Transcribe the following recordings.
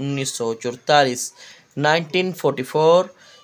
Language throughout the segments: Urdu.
1944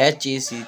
HEC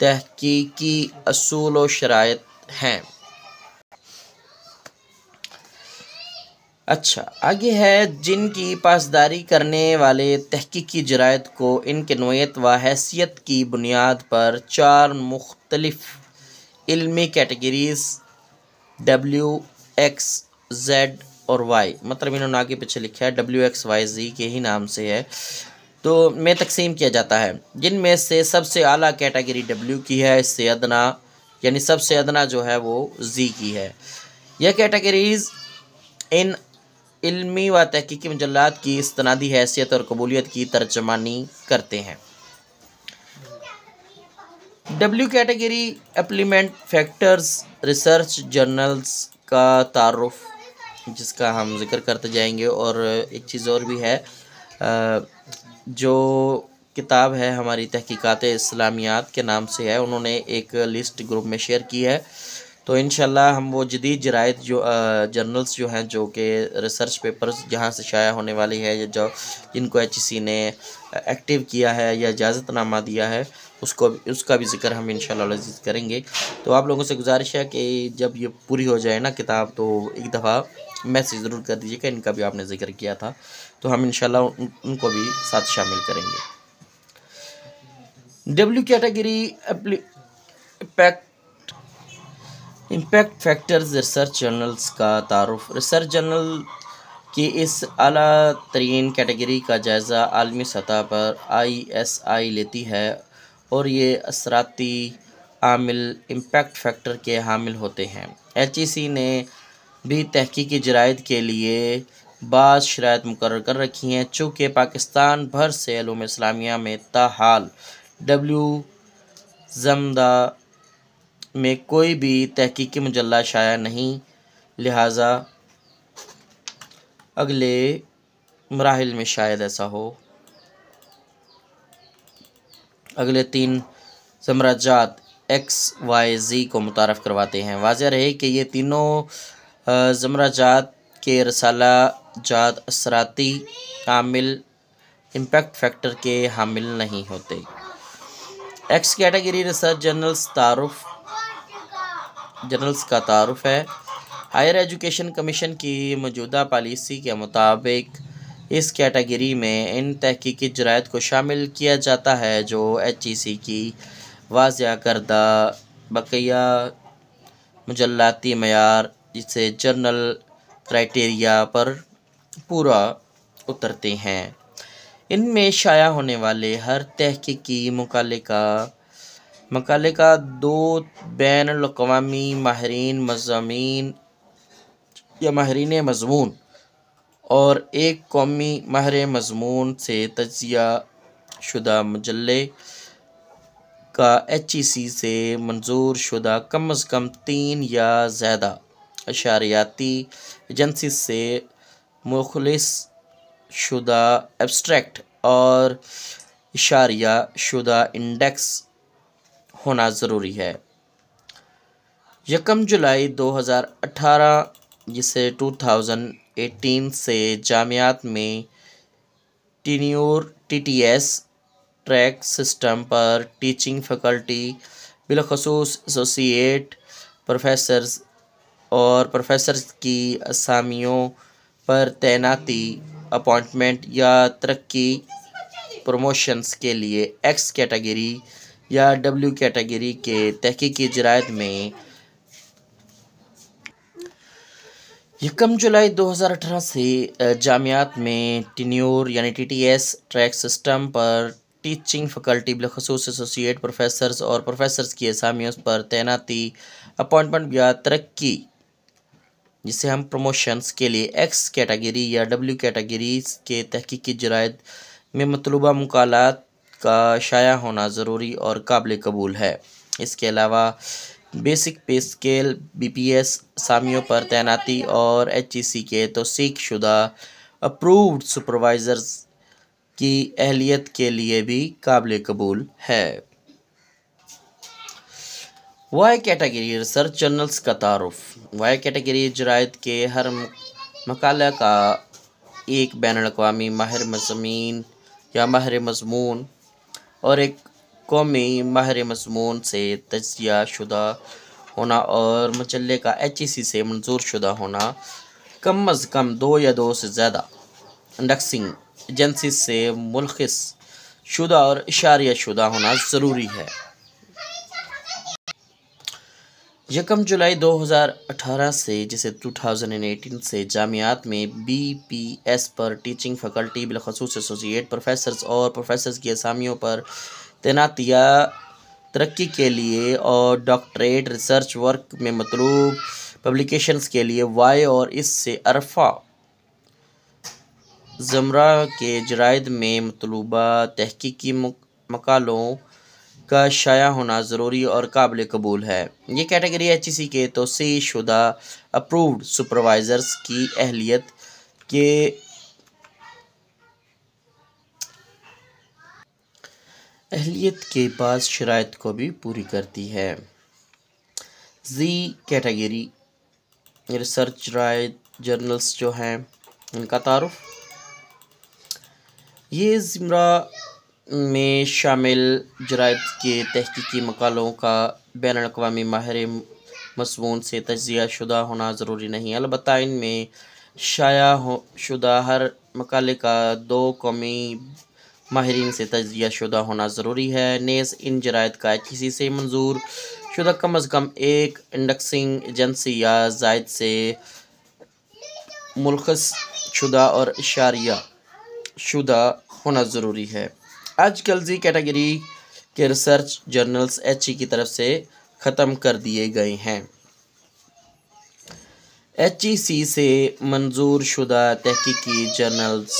تحقیقی اصول و شرائط ہیں۔ اچھا، آگے ہے جن کی پاسداری کرنے والے تحقیقی جرائد کو ان کے نوعیت و حیثیت کی بنیاد پر 4 مختلف علمی کیٹیگریز WX Z اور Y، مطلب انہوں نے آگے پیچھے لکھا ہے WXYZ کے ہی نام سے ہے، تو میں تقسیم کیا جاتا ہے، جن میں سے سب سے اعلیٰ کیٹیگری W کی ہے، اس سے ادنا یعنی سب سے ادنا جو ہے وہ Z کی ہے۔ یہ کیٹیگریز ان علمی و تحقیقی مجلات کی استنادی حیثیت اور قبولیت کی ترجمانی کرتے ہیں۔ W category implement factors research journals کا تعارف، جس کا ہم ذکر کرتے جائیں گے، اور ایک چیز اور بھی ہے، جو کتاب ہے ہماری تحقیقات اسلامیات کے نام سے ہے، انہوں نے ایک لسٹ گروپ میں شیئر کی ہے، تو انشاءاللہ ہم وہ جدید جرائد جو جرنلز جو ہیں جو کہ ریسرچ پیپرز جہاں سے شائع ہونے والی ہے، جو جن کو HEC نے ایکٹیو کیا ہے یا اجازت نامہ دیا ہے، اس کا بھی ذکر ہم انشاءاللہ العزیز کریں گے۔ تو آپ لوگوں سے گزارش ہے کہ جب یہ پوری ہو جائے نا کتاب، تو ایک دفعہ میسیج ضرور کر دیجیے کہ ان کا بھی آپ نے ذکر کیا تھا، تو ہم انشاءاللہ ان کو بھی ساتھ شامل کریں گے۔ W category impact factors research journals کا تعارف۔ ریسرچ جرنل کی اس اعلیٰ ترین کیٹیگری کا جائزہ عالمی سطح پر ISI لیتی ہے، اور یہ اثراتی عامل امپیکٹ فیکٹر کے حامل ہوتے ہیں۔ HEC نے بھی تحقیقی جرائد کے لیے بعض شرائط مقرر کر رکھی ہیں، چونکہ پاکستان بھر سے علوم اسلامیہ میں تاحال W زمدہ میں کوئی بھی تحقیقی مجلہ شائع نہیں، لہٰذا اگلے مراحل میں شاید ایسا ہو۔ اگلے 3 زمرجات XYZ کو متعارف کرواتے ہیں۔ واضح رہے کہ یہ تینوں زمرجات کے رسالہ جات اثراتی عامل امپیکٹ فیکٹر کے حامل نہیں ہوتے۔ X کیٹیگری ریسرچ جرنلز کا تعارف ہے۔ ہائر ایجوکیشن کمیشن کی موجودہ پالیسی کے مطابق اس کیٹیگری میں ان تحقیقی جرائد کو شامل کیا جاتا ہے جو HEC کی واضح کردہ بقیہ مجلاتی معیار، جسے جرنل کرائیٹیریا پر پورا اترتے ہیں۔ ان میں شائع ہونے والے ہر تحقیقی مقالے کا 2 بین الاقوامی ماہرین مضمون اور 1 قومی ماہر مضمون سے تجزیہ شدہ مجلے کا HEC سے منظور شدہ کم از کم 3 یا زیادہ اشاریاتی ایجنسی سے مخلص شدہ ایبسٹریکٹ اور اشاریہ شدہ انڈیکس ہونا ضروری ہے۔ 1 جولائی 2018 جسے 2018 سے جامعات میں ٹینیور TTS ٹریک سسٹم پر ٹیچنگ فیکلٹی، بالخصوص ایسوسی ایٹ پروفیسرز اور پروفیسرز کی اسامیوں پر تعیناتی، اپائنٹمنٹ یا ترقی پروموشنز کے لیے X کیٹیگری یا W کیٹیگری کے تحقیقی جرائد میں 1 جولائی 2018 سے جامعات میں ٹینیور یعنی TTS ٹریک سسٹم پر ٹیچنگ فیکلٹی، بالخصوص ایسوسی ایٹ پروفیسرز اور پروفیسرز کی اسامیوں پر تعیناتی، اپائنٹمنٹ یا ترقی، جسے ہم پروموشنز کے لیے X کیٹیگری یا W کیٹیگری کے تحقیقی جرائد میں مطلوبہ مقالات کا شائع ہونا ضروری اور قابل قبول ہے۔ اس کے علاوہ بیسک پے اسکیل BPS اسامیوں پر تعیناتی اور HEC کے توثیق شدہ اپرووڈ سپروائزرز کی اہلیت کے لیے بھی قابل قبول ہے۔ Y کیٹیگری ریسرچ جرنلز کا تعارف۔ Y کیٹیگری جرائد کے ہر مقالہ کا 1 بین الاقوامی ماہر مضمون اور 1 قومی ماہر مضمون سے تجزیہ شدہ ہونا اور مجلے کا HEC سے منظور شدہ ہونا، کم از کم 2 یا 2 سے زیادہ انڈیکسنگ ایجنسی سے ملخص شدہ اور اشاریہ شدہ ہونا ضروری ہے۔ 1 جولائی 2018 سے جسے 2018 سے جامعات میں BPS پر ٹیچنگ فیکلٹی بالخصوص ایسوسی ایٹ پروفیسرز اور پروفیسرز کی اسامیوں پر تعیناتی یا ترقی کے لیے اور ڈاکٹریٹ ریسرچ ورک میں مطلوب پبلیکیشنز کے لیے وائے اور اس سے ارفع زمرہ کے جرائد میں مطلوبہ تحقیقی مقالوں کا شائع ہونا ضروری اور قابل قبول ہے۔ یہ کیٹیگری HEC کے توسیع شدہ اپرووڈ سپروائزرز کی اہلیت کے بعض شرائط کو بھی پوری کرتی ہے۔ زی کیٹیگری ریسرچ جرنلز جو ہیں ان کا تعارف۔ یہ زمرہ میں شامل جرائد کے تحقیقی مقالوں کا بین الاقوامی ماہر مضمون سے تجزیہ شدہ ہونا ضروری نہیں، البتہ ان میں شائع شدہ ہر مقالے کا 2 قومی ماہرین سے تجزیہ شدہ ہونا ضروری ہے۔ نیز ان جرائد کا HEC سے منظور شدہ کم از کم 1 انڈیکسنگ ایجنسی یا زائد سے ملخص شدہ اور اشاریہ شدہ ہونا ضروری ہے۔ آج کل زی کیٹیگری کے ریسرچ جرنلز HE کی طرف سے ختم کر دیے گئے ہیں۔ HEC سے منظور شدہ تحقیقی جرنلز: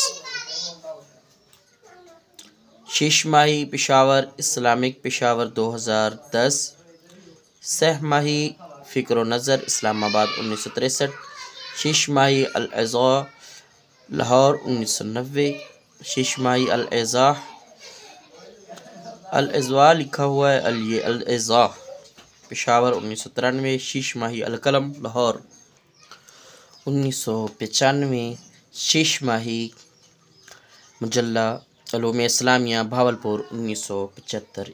6 ماہی پشاور اسلامک پشاور 2010، 6 ماہی فکر و نظر اسلام آباد 1963، 6 ماہی الاضاء لاہور 1990، 6 ماہی الاضواء لکھا ہوا ہے یہ الاضاء پشاور 1993، 6 ماہی القلم لاہور 1995، 6 ماہی مجلہ علوم اسلامیہ بھاولپور 1975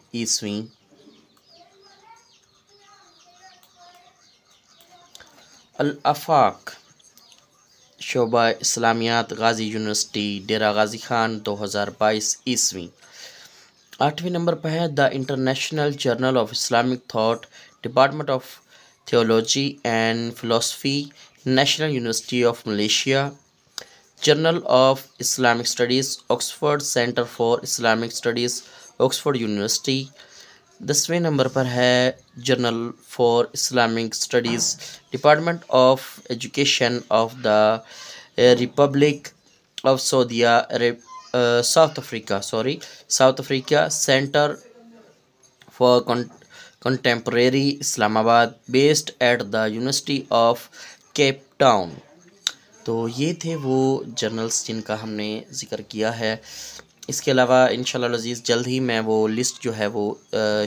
الآفاق شعبہ اسلامیات غازی یونیورسٹی ڈیرہ غازی خان 2022 8ویں نمبر پر ہے the international journal of Islamic thought, department of theology and philosophy, national university of Malaysia, journal of Islamic studies, Oxford centre for Islamic studies, Oxford university. 10ویں نمبر پر ہے journal for Islamic studies, department of education of the republic of South Africa, centre for contemporary Islamabad, based at the university of Cape town. تو یہ تھے وہ جرنلز جن کا ہم نے ذکر کیا ہے۔ اس کے علاوہ انشاءاللہ العزیز جلد ہی میں وہ لسٹ جو ہے وہ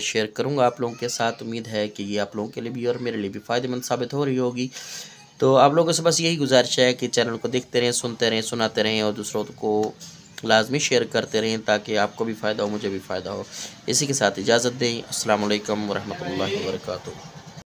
شیئر کروں گا آپ لوگوں کے ساتھ۔ امید ہے کہ یہ آپ لوگوں کے لیے بھی اور میرے لیے بھی فائدہ مند ثابت ہو رہی ہوگی۔ تو آپ لوگوں سے بس یہی گزارش ہے کہ چینل کو دیکھتے رہیں، سنتے رہیں، سناتے رہیں اور دوسروں کو لازمی شیئر کرتے رہیں تاکہ آپ کو بھی فائدہ ہو، مجھے بھی فائدہ ہو۔ اسی کے ساتھ اجازت دیں۔ السلام علیکم ورحمۃ اللہ وبرکاتہ۔